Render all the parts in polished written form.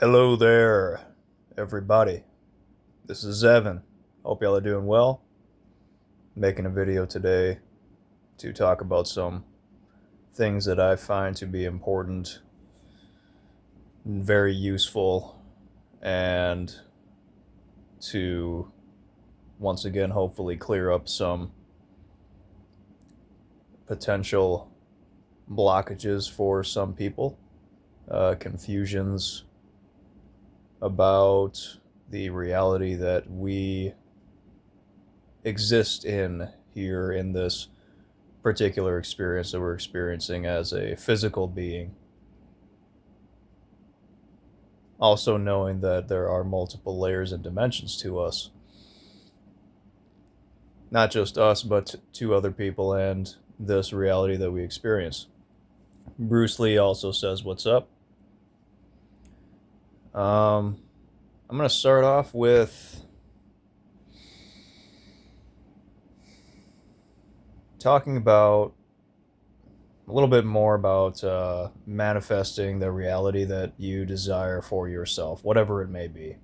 Hello there, everybody. This is Evan. Hope y'all are doing well. Making a video today to talk about some things that I find to be important, very useful, and to once again hopefully clear up some potential blockages for some people, confusions about the reality that we exist in here in this particular experience that we're experiencing as a physical being. Also, knowing that there are multiple layers and dimensions to us, not just us, but to other people and this reality that we experience. Bruce Lee also says, "What's up?" I'm going to start off with talking about a little bit more about manifesting the reality that you desire for yourself, whatever it may be.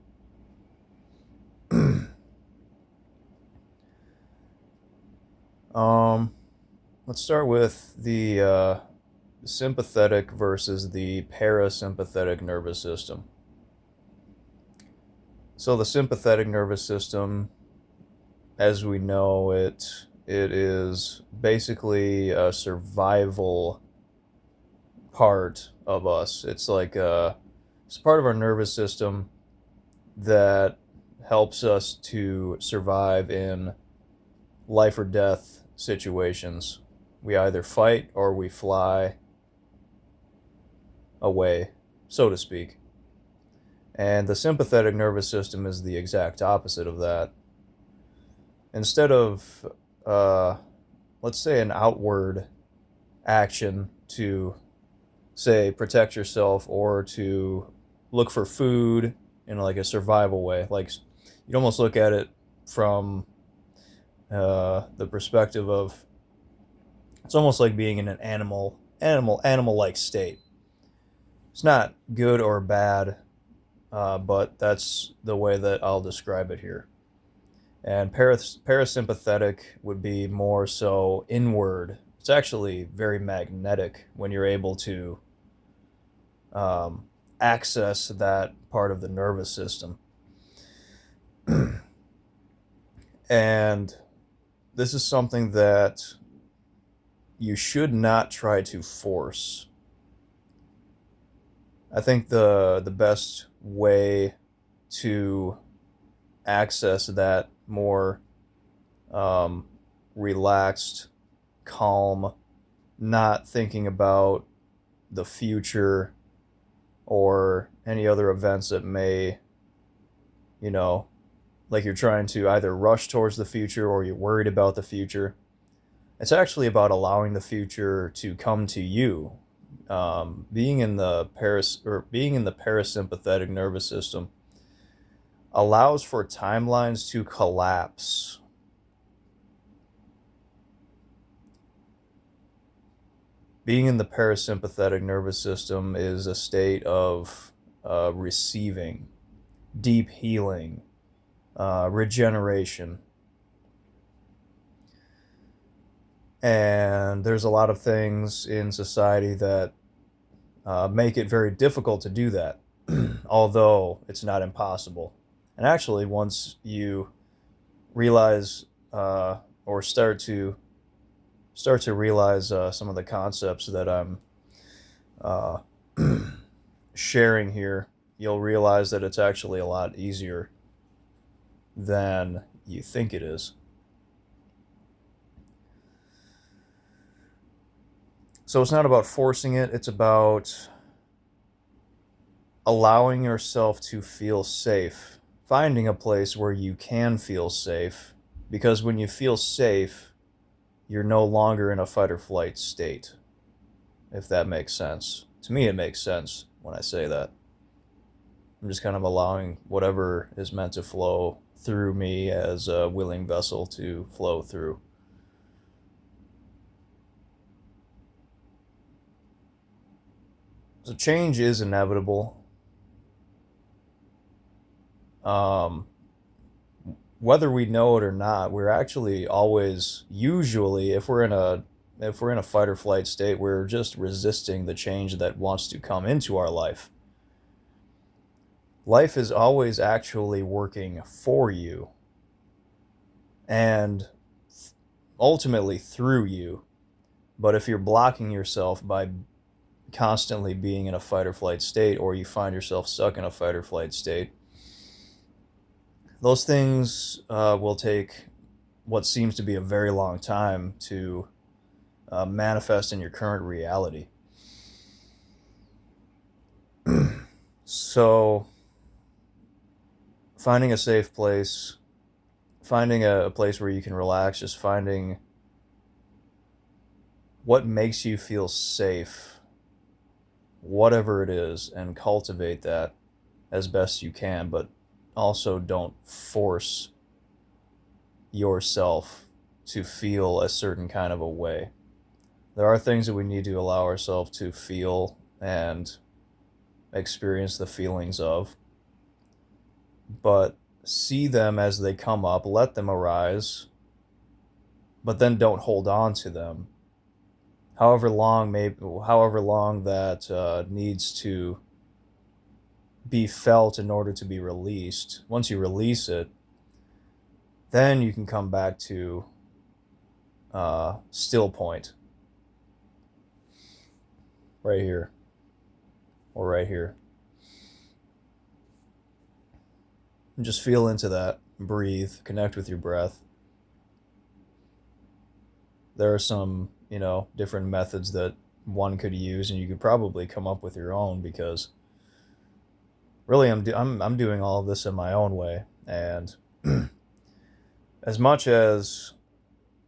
Let's start with the sympathetic versus the parasympathetic nervous system. So the sympathetic nervous system, as we know it is basically a survival part of us. It's like it's part of our nervous system that helps us to survive in life or death situations. We either fight or we fly away, so to speak. And the sympathetic nervous system is the exact opposite of that. Instead of, let's say, an outward action to, say, protect yourself or to look for food in like a survival way, like you'd almost look at it from the perspective of it's almost like being in an animal-like state. It's not good or bad, but that's the way that I'll describe it here. And parasympathetic would be more so inward. It's actually very magnetic when you're able to access that part of the nervous system. And this is something that you should not try to force. I think the best way to access that more relaxed, calm, not thinking about the future or any other events that may, like you're trying to either rush towards the future or you're worried about the future. It's actually about allowing the future to come to you. Being in the parasympathetic nervous system allows for timelines to collapse. Being in the parasympathetic nervous system is a state of receiving, deep healing, regeneration. And there's a lot of things in society that make it very difficult to do that, although it's not impossible. And actually, once you realize or start to realize some of the concepts that I'm sharing here, you'll realize that it's actually a lot easier than you think it is. So it's not about forcing it, it's about allowing yourself to feel safe, finding a place where you can feel safe, because when you feel safe, you're no longer in a fight or flight state, if that makes sense. To me, it makes sense when I say that. I'm just kind of allowing whatever is meant to flow through me as a willing vessel to flow through. So change is inevitable. um, whether we know it or not, we're actually always, usually, if we're in a fight or flight state, we're just resisting the change that wants to come into our life. Life is always actually working for you and ultimately through you. But if you're blocking yourself by constantly being in a fight or flight state, or you find yourself stuck in a fight or flight state, those things will take what seems to be a very long time to manifest in your current reality. So, finding a safe place, finding a place where you can relax, just finding what makes you feel safe, whatever it is, and cultivate that as best you can, but also don't force yourself to feel a certain kind of a way. There are things that we need to allow ourselves to feel and experience the feelings of, but see them as they come up, let them arise, but then don't hold on to them. However long that needs to be felt in order to be released. Once you release it, then you can come back to still point, right here or right here. And just feel into that. Breathe. Connect with your breath. There are some, different methods that one could use, and you could probably come up with your own, because really I'm doing all of this in my own way. And as much as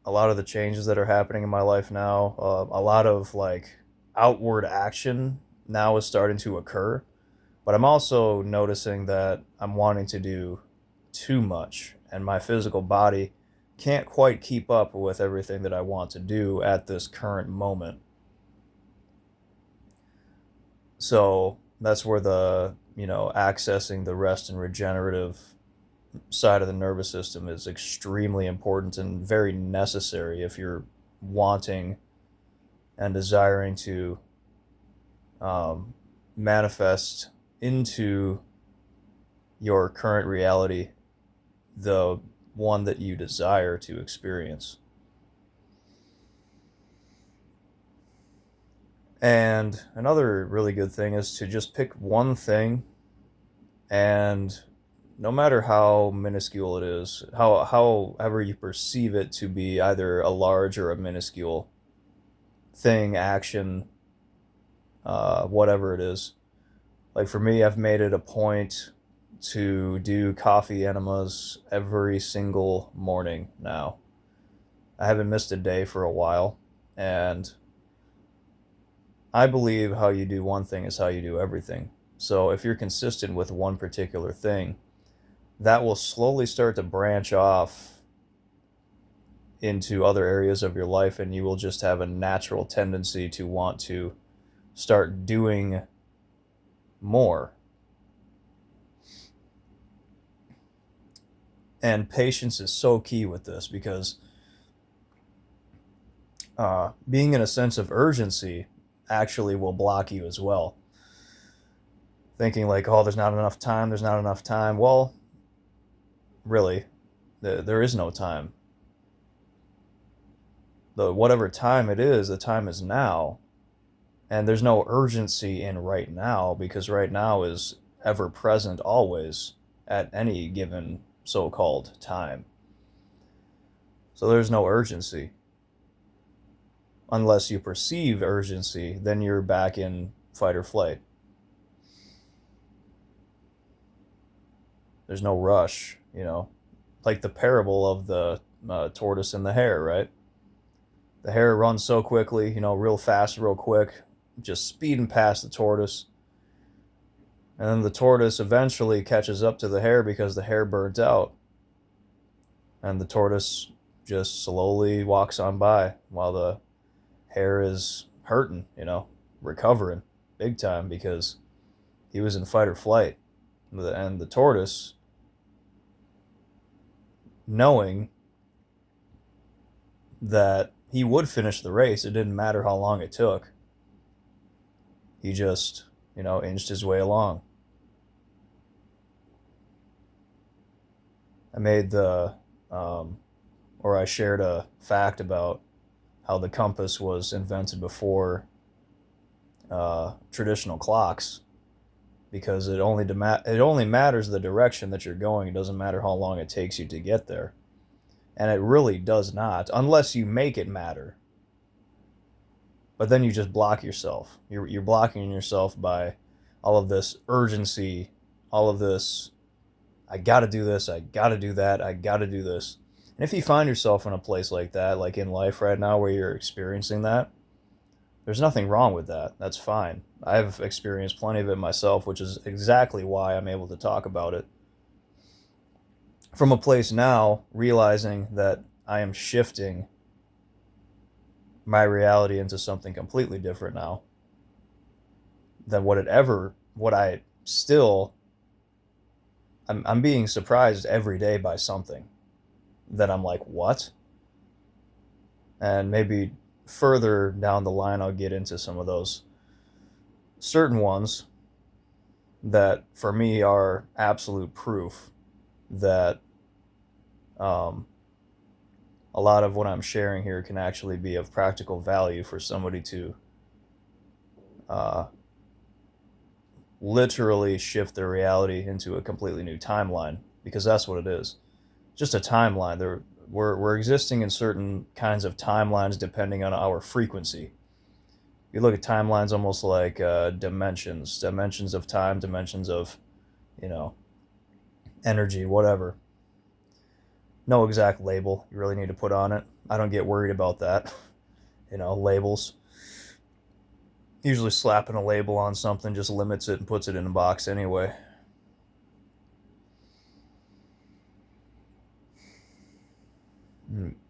a lot of the changes that are happening in my life now, a lot of like outward action now is starting to occur, but I'm also noticing that I'm wanting to do too much, and my physical body can't quite keep up with everything that I want to do at this current moment. So that's where accessing the rest and regenerative side of the nervous system is extremely important and very necessary if you're wanting and desiring to manifest into your current reality the one that you desire to experience. And another really good thing is to just pick one thing, and no matter how minuscule it is, however you perceive it to be either a large or a minuscule thing, action, whatever it is. Like for me, I've made it a point to do coffee enemas every single morning now. I haven't missed a day for a while, and I believe how you do one thing is how you do everything. So if you're consistent with one particular thing, that will slowly start to branch off into other areas of your life, and you will just have a natural tendency to want to start doing more. And patience is so key with this, because being in a sense of urgency actually will block you as well. Thinking like, oh, there's not enough time. Well, really, there is no time. Whatever time it is, the time is now. And there's no urgency in right now, because right now is ever present always at any given so-called time. So there's no urgency. Unless you perceive urgency, then you're back in fight or flight. There's no rush, like the parable of the tortoise and the hare, right? The hare runs so quickly, real fast, real quick, just speeding past the tortoise. And then the tortoise eventually catches up to the hare because the hare burnt out. And the tortoise just slowly walks on by while the hare is hurting, recovering big time, because he was in fight or flight. And the tortoise knowing that he would finish the race. It didn't matter how long it took. He just, inched his way along. I made or I shared a fact about how the compass was invented before traditional clocks, because it only matters the direction that you're going. It doesn't matter how long it takes you to get there. And it really does not, unless you make it matter. But then you just block yourself. You're blocking yourself by all of this urgency, all of this, I gotta do this, I gotta do that, I gotta do this. And if you find yourself in a place like that, like in life right now where you're experiencing that, there's nothing wrong with that. That's fine. I've experienced plenty of it myself, which is exactly why I'm able to talk about it from a place now, realizing that I am shifting my reality into something completely different now than I'm being surprised every day by something that I'm like, what? And maybe further down the line, I'll get into some of those certain ones that for me are absolute proof that a lot of what I'm sharing here can actually be of practical value for somebody to literally shift their reality into a completely new timeline, because that's what it is. Just a timeline. We're existing in certain kinds of timelines depending on our frequency. You look at timelines almost like dimensions of time, dimensions of, energy, whatever. No exact label you really need to put on it. I don't get worried about that. Labels. Usually slapping a label on something just limits it and puts it in a box anyway.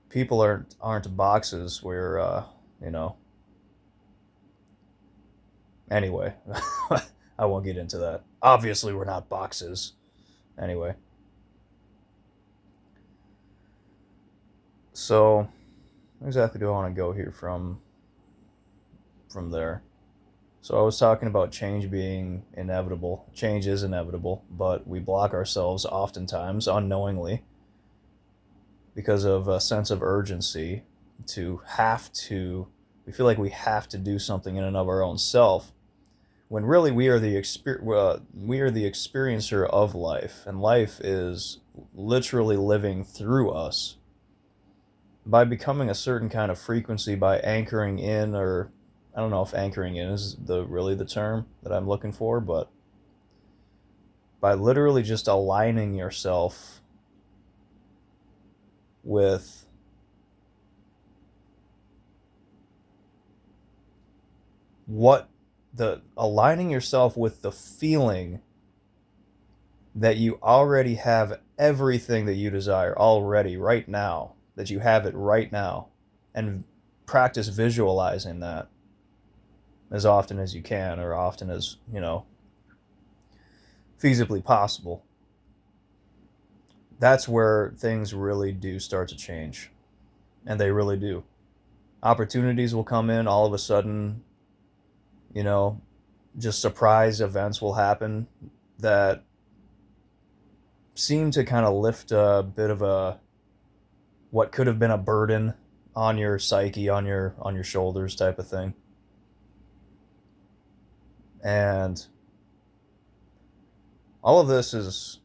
People aren't boxes where, Anyway, I won't get into that. Obviously, we're not boxes. Anyway. So, exactly do I want to go here from there? So I was talking about change being inevitable. Change is inevitable, but we block ourselves oftentimes unknowingly because of a sense of urgency we feel like we have to do something in and of our own self, when really we are the experiencer of life, and life is literally living through us. By becoming a certain kind of frequency, by anchoring in, or I don't know if anchoring in is really the term that I'm looking for, but by literally just aligning yourself with aligning yourself with the feeling that you already have everything that you desire already right now, that you have it right now, and practice visualizing that as often as you can, or often as, feasibly possible. That's where things really do start to change. And they really do. Opportunities will come in all of a sudden, just surprise events will happen that seem to kind of lift a bit of what could have been a burden on your psyche, on your shoulders type of thing. And all of this is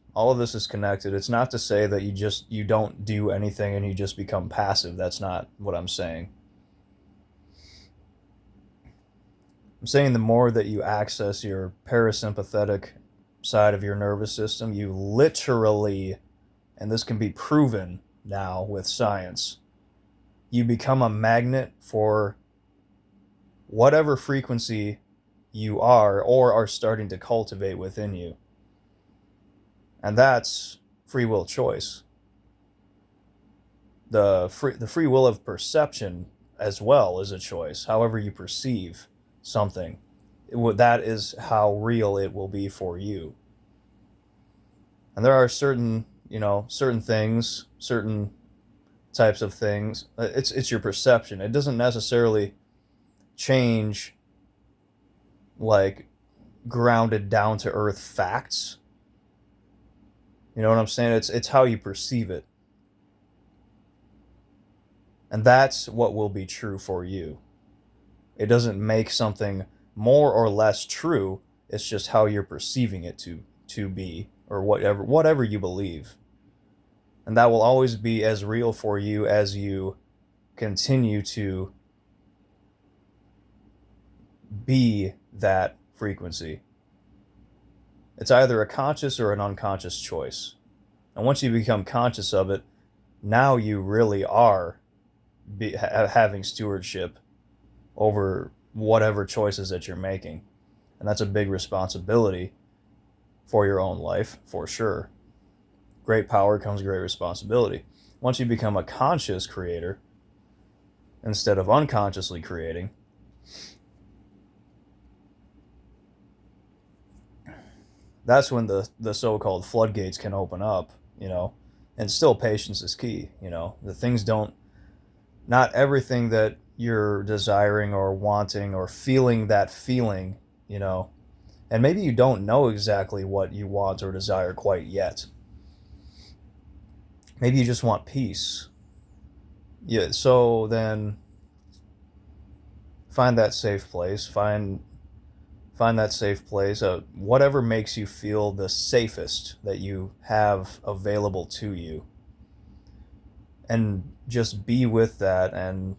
connected. It's not to say that you don't do anything and you just become passive. That's not what I'm saying. I'm saying the more that you access your parasympathetic side of your nervous system, you literally, and this can be proven now with science, you become a magnet for whatever frequency you are or are starting to cultivate within you. And that's free will choice. The free will of perception as well is a choice. However you perceive something, that is how real it will be for you. And there are certain, certain things, certain types of things. It's your perception. It doesn't necessarily change like grounded down to earth facts. You know what I'm saying? It's how you perceive it. And that's what will be true for you. It doesn't make something more or less true. It's just how you're perceiving it to be, or whatever you believe. And that will always be as real for you as you continue to be that frequency. It's either a conscious or an unconscious choice. And once you become conscious of it, now you really are having stewardship over whatever choices that you're making. And that's a big responsibility for your own life, for sure. Great power comes great responsibility. Once you become a conscious creator, instead of unconsciously creating, that's when the so-called floodgates can open up, and still patience is key. The things don't, not everything that you're desiring or wanting or feeling that feeling, and maybe you don't know exactly what you want or desire quite yet. Maybe you just want peace. Yeah, so then find that safe place. Find that safe place. Whatever makes you feel the safest that you have available to you, and just be with that, and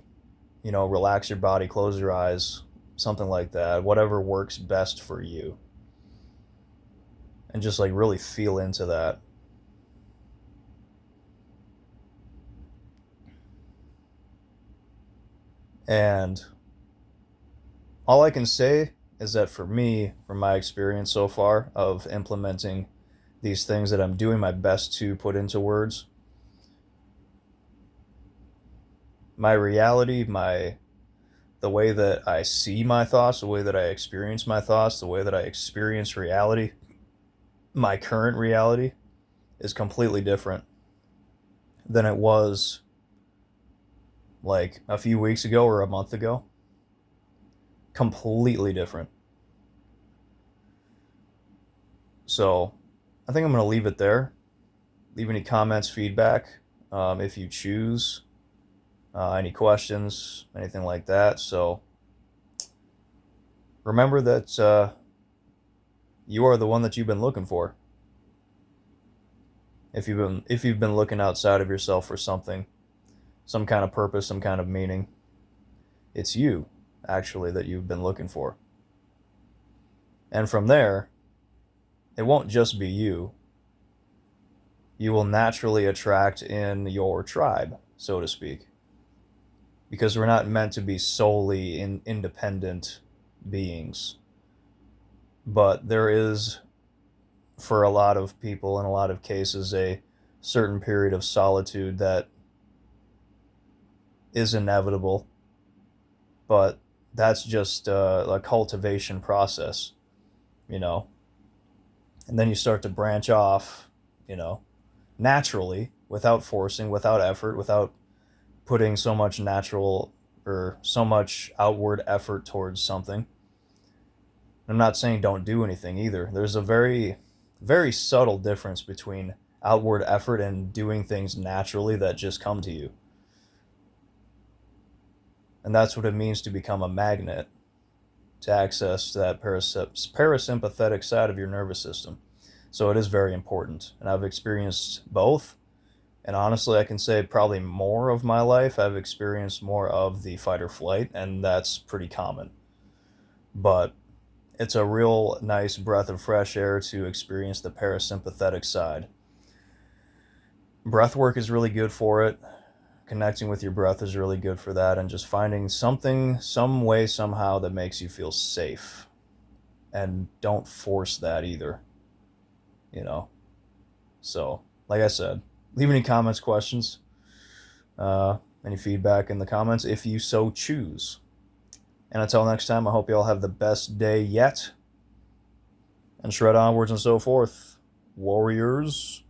relax your body, close your eyes, something like that. Whatever works best for you, and just like really feel into that. And all I can say is that for me, from my experience so far of implementing these things that I'm doing my best to put into words, my reality, the way that I see my thoughts, the way that I experience my thoughts, the way that I experience reality, my current reality is completely different than it was like a few weeks ago or a month ago. Completely different. So I think I'm going to leave it there. Leave any comments, feedback, if you choose, any questions, anything like that. So remember that you are the one that you've been looking for. If you've been looking outside of yourself for something, some kind of purpose, some kind of meaning, it's you actually that you've been looking for. And from there, it won't just be you. You will naturally attract in your tribe, so to speak. Because we're not meant to be solely independent beings. But there is, for a lot of people, in a lot of cases, a certain period of solitude that is inevitable. But that's just a cultivation process, And then you start to branch off, naturally, without forcing, without effort, without putting so much natural or so much outward effort towards something. I'm not saying don't do anything either. There's a very, very subtle difference between outward effort and doing things naturally that just come to you. And that's what it means to become a magnet, to access that parasympathetic side of your nervous system. So it is very important. And I've experienced both. And honestly, I can say probably more of my life, I've experienced more of the fight or flight, and that's pretty common. But it's a real nice breath of fresh air to experience the parasympathetic side. Breath work is really good for it. Connecting with your breath is really good for that, and just finding something, some way, somehow that makes you feel safe. And don't force that either. So, like I said, leave any comments, questions, any feedback in the comments if you so choose. And until next time, I hope you all have the best day yet. And shred onwards and so forth. Warriors.